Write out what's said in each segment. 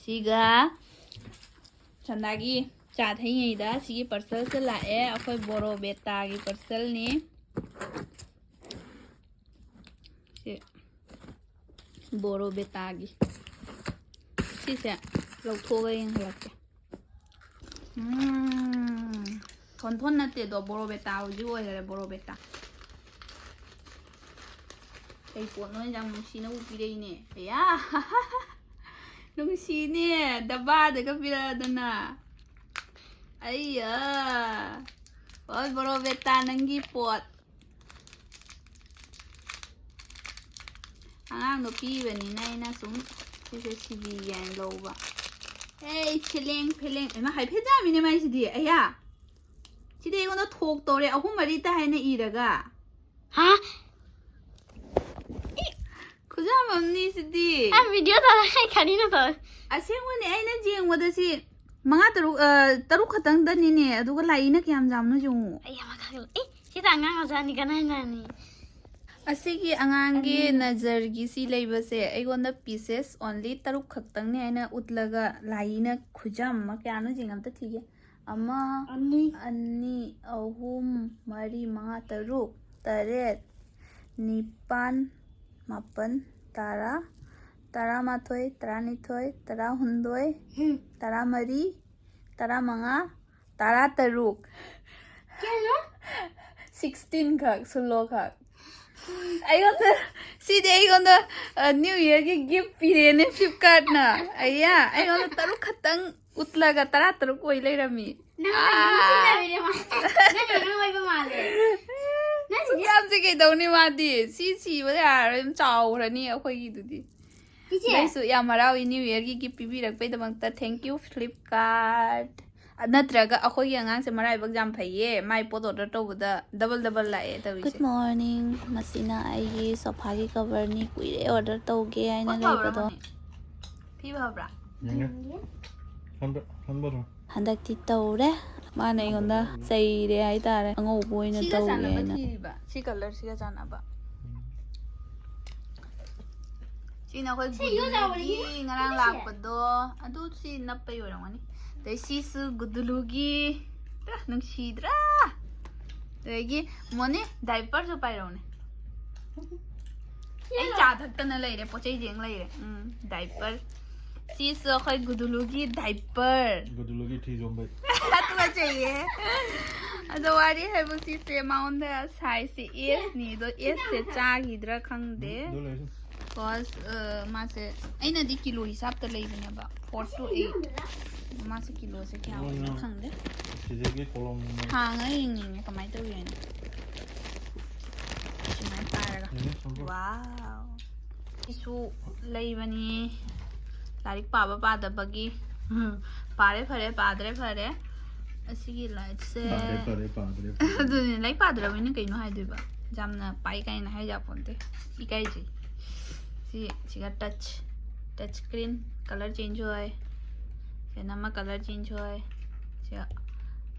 Siga Sandagi chat hay da sigi parcel se la akhoi boro beta gi parcel ni si boro beta gi si se lo thoga yin halak thon na te do boro beta uji oi re boro beta ei po no jang si na u pi dei ne ya nung si ne daba de ka pira dana ayya oi boro beta nangi pot angang no pi ba ni nai na sum si se si bi yan lo ba hey cheleng peleng ma hai phe ja mi ne mai si di ayya si de ko no thok to re ahum mari ta hai na i raga ha Kujamamni sidi. video ta hai khani na ta. Asengwani aina jengwada si manga taru khatang da ni ne aduga laina kyam jamnu jungu. Ayya ma khal. Si ta ngang ajani kana na ni. Asigi angangi nazar gi si leiba se aigonda pieces only taru khatang ne aina utlaga laina khujam ma kyanu jingam ta thige. Ama ani ahum mari manga taru taret nipan Mapan, Tara, Tara Matoi, Taranithoi, Tara Hundoi, Tara Mari, Tara Manga, Tara Taruk. Kya 16 kak, solo kak. I got the see they got the New Year gift period in Flipkart na. Ayya, I got the Taruk Hatang Utlaga Tara Taruk oi later me. Sige daw ni Madi. Si wala ram chow rani akhoi gi dudi. Daisu ya marawi New Year gi gift pibirak pai damangta thank you Flipkart. Natraga akhoi gi angang se marai bak jam phaiye mai pot order tawda double lae tawi. Good morning. Masina ai gi sofa gi cover ni kuire order tawge aina leibado. Phi bhabra. Handakti tawre. Mana ingonda say re ai tare ango boy na to ge na si color si jana ba si na khoi gudulugi ngarang lakpado adu si napai orangani dai si su gudulugi nang sidra dagi mone diaper su pai rone ai cha thak na lai re pochai jeng lai re diaper si su khoi gudulugi diaper gudulugi thi jombai Atma चाहिए अदवारी है वो सी से mount size से S नहीं तो S से चार हिद्रा खंगदे cause माँ से आई ना दी किलो हिसाब तो ले बने बा 4 to 8 माँ से किलो से क्या होगा खंगदे चीज़ें की कोलम हाँ नहीं कमाई तो भी है ना चिमाई पारेगा वाव इसु ले बनी तारीख पावा पादा बगी पारे फरे पादरे फरे asigi light se padre aduni like padra wini kaino haideba jamna pai kaina hai japonte ikai ji si ga touch screen color change hoy se nama color change hoy se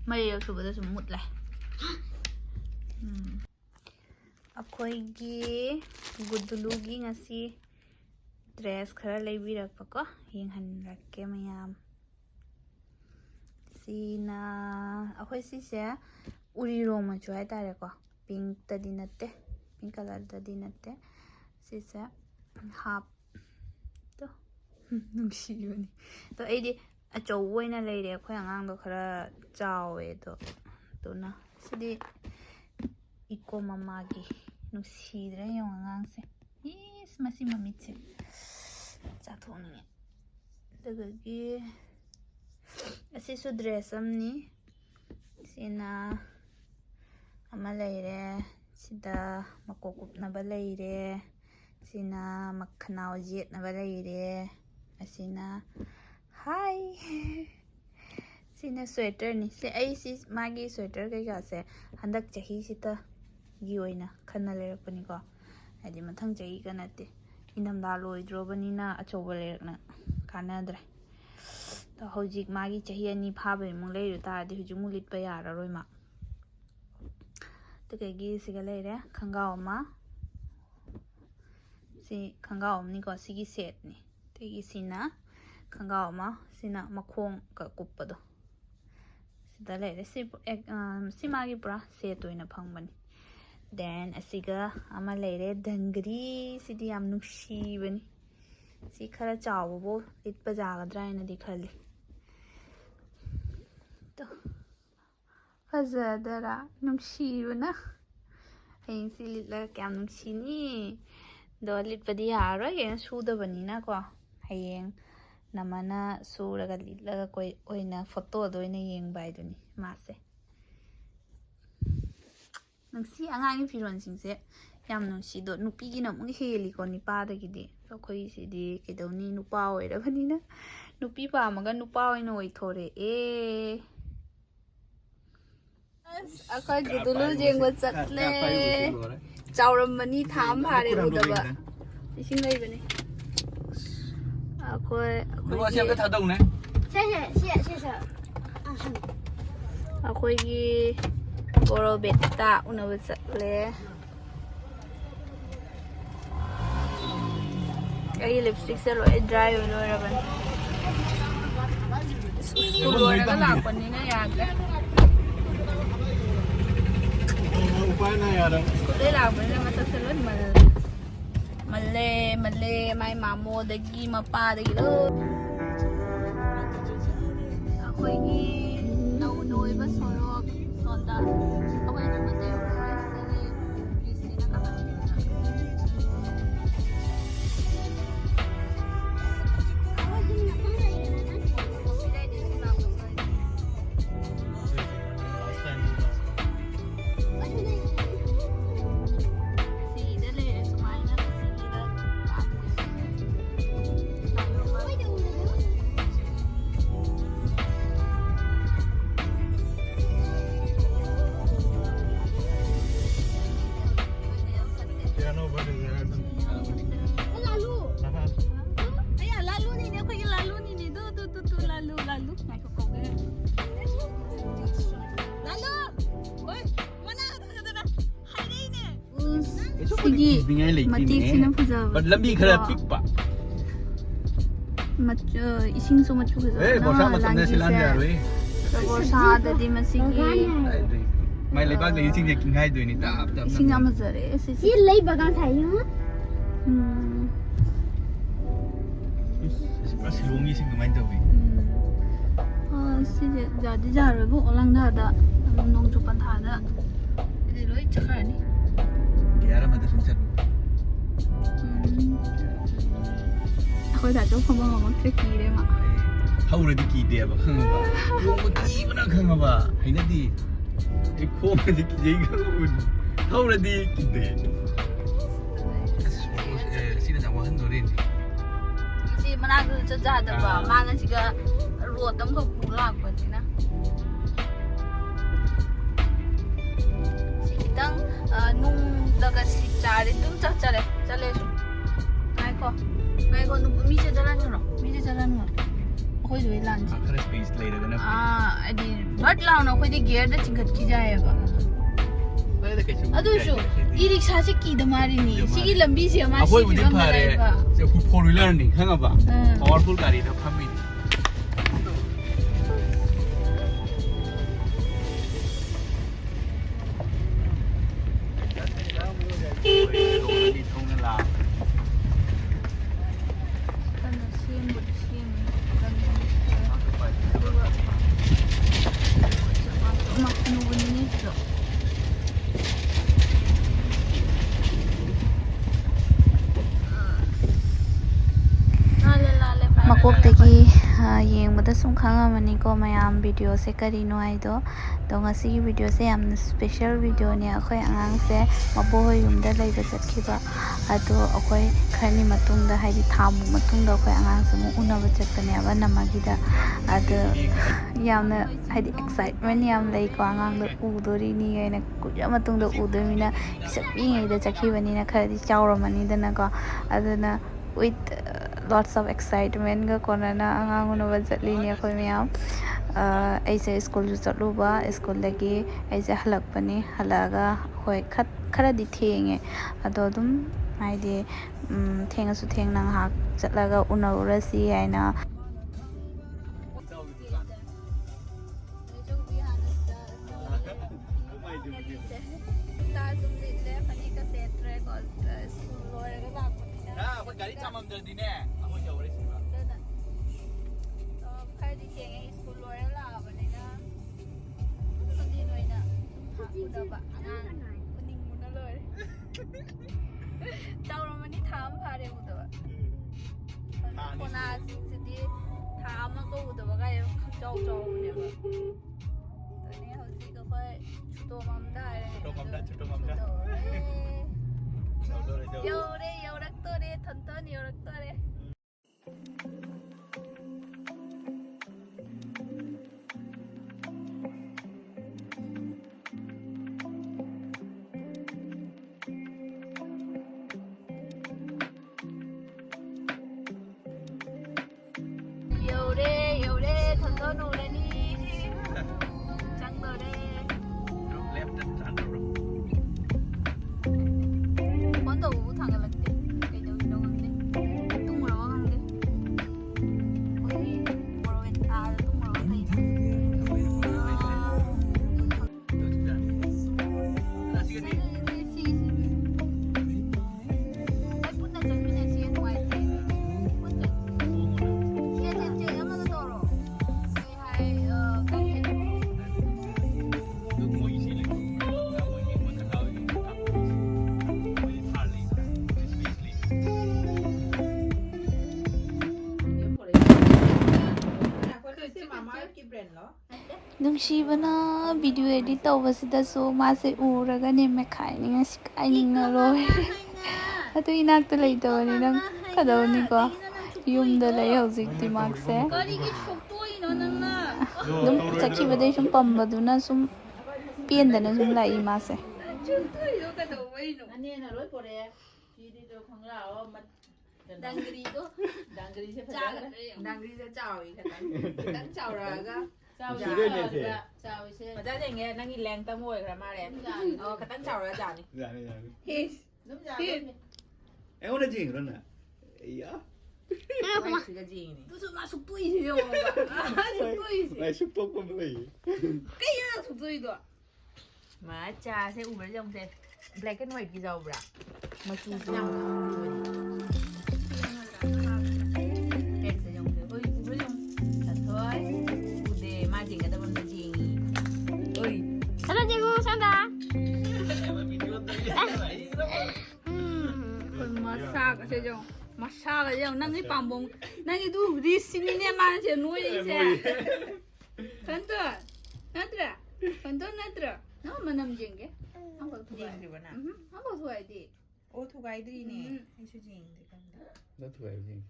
mai yo su bada su mut lai akhoi gi gudulugi ngasi dress khara leibi rakpa ko yenghan rakke mayam Sina akhoi si se uri roma chu hai tare ko pink ta dinate pink color ta dinate si se half to nungsi yuni to ai di acho oina lai re khoi angang do khara chawe to na sidi iko mama gi nungsi dre yong angang se is masi mamit se cha thoni daga gi Asisu dress amni sina ama leire sida makokup na ba leire sina makhanao jet na ba leire asina hi sina sweater ni se ai si magi sweater kai ga se handak chahi sita gi oina khanna lerakpani ko adi mathang chahi kanate inamda loidrobani na achoba lerakna kanadre तो हौजिक मागी चाही अनि फाबे मु लेरु तारदि हुजु मु लिटपा याररोय मा तो कगी सिगा लेरे खंगाव मा si khangao ni ko sigi set ni tegi sina khangao ma sina makhong ka kupado sida lere si magi pura set oina phangbani then asiga ama lere dangri sidi yam nuksi bani si khara chawo bo litpa jagadra ina di khali to fazadara nuksi bana haying si litla kyam nuksi ni do litpa di haro yen suda bani na ko haying namana suraga litlaga koi oina photo do ina yeng bai duni mase nangsi angangi firon singse yam nungsi do nupi gi na mung heli ko nipa da gi di so khoi si di kedoni nupa oira bani na nupi pa maga nupa oina oi thore akhoi gudulu jengwa chatle chauram mani tham phare udaba ising lai bani akhoi 누가 시험에 다 동네? akhoi gi goro betta unaba chatle ai lipstick se lo dry lo raban school lo ga la pani na ya ga उपाय ना यार school le la pani na masak se lo malle mai mamo dagi mapa dagi lo akhoi gi noi ba sorok sonda akhoi na mate matik sina phujaba but lambi khara pikpa ising so machu phujaba eh borsa matamne silan ya roi borsa da di masigi mai lebak le ising je kingai doini tap tap ising amazare Si lei bagang thayo. silungi sing main tawi si jadi jaro bu olang da nong chupan tha da idi loi chakhani yara ma da sun chat akhoi da jo phama ma tricky de ma hauradi ki de ba khanga ba yong ki bana khanga ba haina di e ko ma di ki jei ga un hauradi ki de sina da wa han do rin si mana gu cha ja da ba ma na si ga ro tam ko pula ko ni na si kitang nung daga si chare tum cha chale chale su ai ko nu mi cha jalan no akhoi doi lan chi khara space lai da na adi bat law no khoi di gear da chingat ki jaye ba adu shu I rickshaw se ki da mari ni sigi lambi se ma Akhoi budi phare se four wheeler ni khanga ba powerful gari da phami makoptagi yengbada sum khangamani ko mayam video se karino aido to ngasi video se yamna special video ni akhoi angang se mabohoi yumda leiba chatkiba ado akhoi khani matungda haidi thamu matungda akhoi angang se mu unaba chatkani aba namagida ado yamna haidi excitement yam lei ko angang do udori ni gaina kuja matungda udomina pisapi ngai da chakhibani na khadi chawramani dana ko aduna with lots of excitement ga konana angang unaba chatli ni akhoi myam aise school ju chatluba school lagi aise halak pani halaga khoi khara di thenge ado dum haide thenga su theng nang hak chatlaga unawrasi aina 가리 잠만들디네. 아무 겨울에 있어. 팔디 갱에 스쿨 로에라 버리나. 손이 노이나. 우나바 안 군닝 문을래. 자우라마니 다음 팔에 우다바. 코나 신스디 다음은 거 우다바가 깜짝깜짝이네. तोने होसी को कोई छुटो मामदा है छुटो मामदा योरे York तो रे थनथन York तो रे योरे योरे थनथन उड़नी left and center. 먼저 오고 당연했대. 이제 운동한데. 똥으로 가는데. 거기 뭐라고 했다. 똥으로 가서 ꯅꯨꯡꯁꯤꯕꯅ ꯚꯤꯗꯤꯑꯣ ꯏꯗꯤꯠ ꯇꯧꯕꯁꯤꯗꯁꯨ ꯃꯥꯁꯦ ꯎꯔꯒꯅꯦ ꯃꯦꯈꯥꯏꯅꯤꯡꯉ ꯁꯤꯀꯥꯏꯅꯤꯡꯉ ꯂꯣꯏꯔꯦ ꯑꯗꯨ ꯏꯅꯥꯛꯇ ꯂꯩꯇꯕꯅꯤꯅ ꯀꯗꯧꯅꯤꯀꯣ ꯌꯨꯝꯗ ꯂꯩ ꯍꯧꯖꯤꯛꯇꯤ ꯃꯥꯁꯦ ꯑꯗꯨꯝ ꯆꯠꯈꯤꯕꯗꯩ ꯁꯨꯝ ꯄꯝꯕꯗꯨꯅ ꯁꯨꯝ ꯄꯦꯟꯗꯅ ꯁꯨꯝ ꯂꯥꯛꯏ ꯃꯥꯁꯦ Danggri도 danggri도 cawi kadang cawraga cawi mà giá này đang nhìn leng ta mồi rồi mà đấy kadang cawraga jani Em udah jing rồi nè. Iya. cái gì này 무슨 막 속도이세요 속도이세 Lại sụp tóc con này. cái gì là 속도이도 mà cha sẽ uống trong thế black and white cái dầu ra mà chú nhầm Halo Jago, Santa. 마사가 세정 마사가 형 난이 밤봉 난이 두 리스니네 만세 노이세 간도 나들아 간도 나들아 너무 남진게 한번 gì thì vậy nào 한번 소야지 ô thu gái đi nè hay chú gì thì con Nó tuổi gì?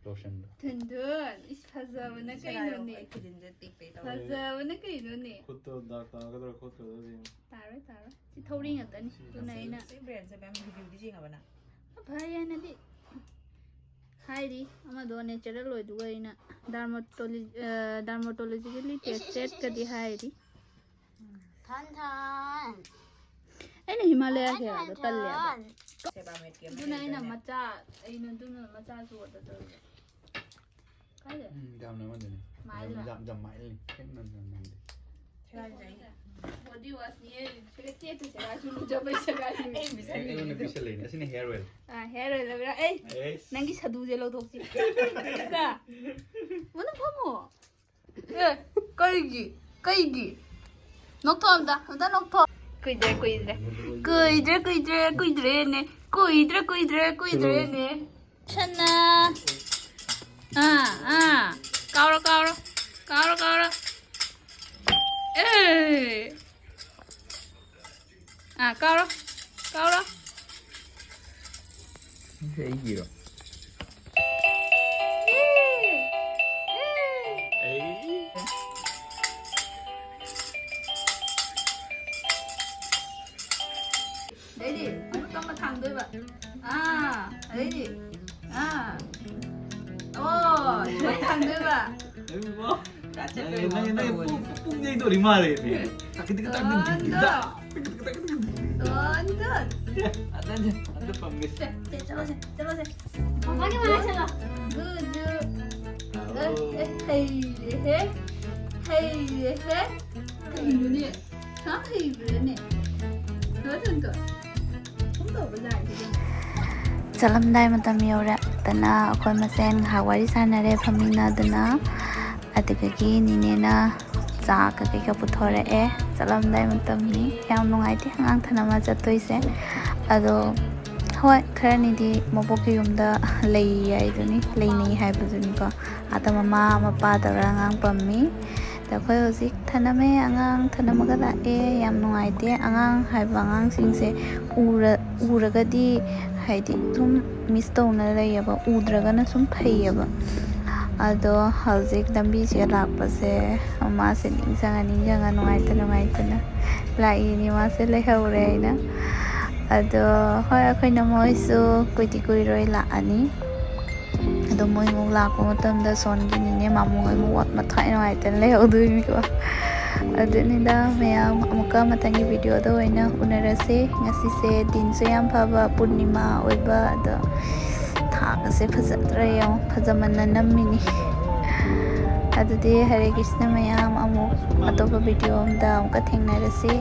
Lotion. 든든 이스파자브나 까이노니 cái gì tích tế đâu 파자브나 까이노니 그것도 나 그대로 그것도 넣어야 따로 지토링었더니 누나이나 cái brand sẽ bán review đi gì hả bạn ạ 바야나디 하이디 아마도 내추럴 로이두가이나 다르마톨로지컬리 테스ted 까디 하이디 Thonthon. 아니 히말라야 해라도 딸려야 sẽ bán mấy kiếm 누나이나 마짜 아이는 누나 마짜 주어도 가야 Dam nó mà được. Dam mãi lên. Cái nó 어디 왔니? 그렇게 제가 줄로 잡으셔가 Em udah bisa lên. Sini hair oil. 아 헤어를 넣으라 에이 Yes. 난기 사두제로 독지 자 뭐는 포모 예 까이기 녹토한다 한다 녹토 꾸이드레네 찬나 까오라 에이 까오라 Cái gì rồi? Ấy. 레디 한번 당도해봐 레디 오 당도해봐 Em mau. Này phúc dây tôi đi mà đấy thì. Cái 던져 Ada pamgis. 잡아세 Pakai mana? 그즈 Oh. 헤이레헤 참 헤이브레네 너는 또 좀더 보자 이제 ꯆꯠꯂꯝꯗꯥꯏ ꯃꯇꯝ ꯌꯧꯔꯛꯇꯅ ꯑꯩꯈꯣꯏ ꯃꯁꯦꯟ ꯉꯥꯏꯍꯥꯛ ꯋꯥꯔꯤ ꯁꯥꯟꯅꯔꯦ ꯐꯝꯃꯤꯟꯅꯗꯅ ꯑꯗꯨꯗꯒꯤ ꯅꯤꯅꯦꯅ ꯆꯥ ꯀꯩꯀꯥ ꯄꯨꯊꯣꯔꯛꯑꯦ ꯆꯠꯂꯝꯗꯥꯏ ꯃꯇꯝꯅꯤ ꯌꯥꯝ ꯅꯨꯡꯉꯥꯏꯇꯦ ꯑꯉꯥꯡ ꯊꯅꯝꯃ ꯆꯠꯇꯣꯏꯁꯦ ꯑꯗꯣ ꯍꯣꯏ ꯈꯔꯅꯤꯗꯤ ꯃꯕꯣꯛꯀꯤ ꯌꯨꯝꯗ ꯂꯩ ꯍꯥꯏꯗꯨꯅꯤ ꯂꯩꯅꯩ ꯍꯥꯏꯕꯗꯨꯅꯤꯀꯣ ꯑꯗ ꯃꯃꯥ ꯃꯄꯥ ꯇꯧꯔꯒ ꯑꯉꯥꯡ ꯄꯝꯃꯤ ꯑꯗ ꯑꯩꯈꯣꯏ ꯍꯧꯖꯤꯛ ꯊꯅꯝꯃꯦ ꯑꯉꯥꯡ ꯊꯅꯝꯃꯒ ꯂꯥꯛꯑꯦ ꯌꯥꯝ ꯅꯨꯡꯉꯥꯏꯇꯦ ꯑꯉꯥꯡ ꯍꯥꯏꯕ ꯑꯉꯥꯡꯁꯤꯡꯁꯦ ꯎꯔꯒꯗꯤ ꯍꯥꯏꯗꯤ ꯁꯨꯝ ꯃꯤꯁ ꯇꯧꯅ ꯂꯩꯌꯦꯕ ꯎꯗ꯭ꯔꯒꯅ ꯁꯨꯝ ꯐꯩꯌꯦꯕ ꯑꯗꯣ ꯍꯧꯖꯤꯛ ꯂꯝꯕꯤꯁꯤꯗ ꯂꯥꯛꯄꯁꯦ ꯃꯥꯁꯦ ꯅꯤꯡꯁꯤꯡꯉ ꯅꯨꯡꯉꯥꯏꯇꯅ ꯂꯥꯛꯏꯅꯤ ꯃꯥꯁꯦ ꯂꯩꯍꯧꯔꯦ ꯑꯩꯅ ꯑꯗꯣ ꯍꯣꯏ ꯑꯩꯈꯣꯏꯅ ꯃꯣꯏꯁꯨ ꯀꯨꯏꯗꯤ ꯀꯨꯏꯔꯣꯏ ꯂꯥꯛꯑꯅꯤ ꯑꯗꯣ ꯃꯣꯏ ꯑꯃꯨꯛ ꯂꯥꯛꯄ ꯃꯇꯝꯗ ꯁꯣꯟꯒꯤꯅꯤꯅꯦ ꯃꯥꯃꯣ ꯑꯃꯨꯛ ꯃꯊ꯭ꯋꯥꯏ ꯅꯨꯡꯉꯥꯏꯇꯅ ꯂꯩꯍꯧꯗꯣꯏꯅꯤꯀꯣ ꯑꯗꯨꯅꯤꯗ ꯃꯌꯥꯝ ꯑꯃꯨꯛꯀ ꯃꯊꯪꯒꯤ ꯚꯤꯗꯤꯑꯣꯗ ꯑꯣꯏꯅ ꯎꯅꯔꯁꯦ ꯉꯁꯤꯁꯦ ꯗꯤꯟꯁꯨ ꯌꯥꯝ ꯐꯕ ꯄꯨꯔꯅꯤꯃꯥ ꯑꯣꯏꯕ ꯑꯗꯣ ꯊꯥꯒꯁꯦ ꯐꯖꯗ꯭ꯔꯦ ꯌꯦꯡꯉꯣ ꯐꯖꯃꯟꯅ ꯅꯝꯃꯤꯅꯤ ꯑꯗꯨꯗꯤ ꯍꯔꯦ ꯀ꯭ꯔꯤꯁꯅ ꯃꯌꯥꯝ ꯑꯃꯨꯛ ꯑꯇꯣꯞꯄ ꯚꯤꯗꯤꯑꯣ ꯑꯝꯗ ꯑꯃꯨꯛꯀ ꯊꯦꯡꯅꯔꯁꯤ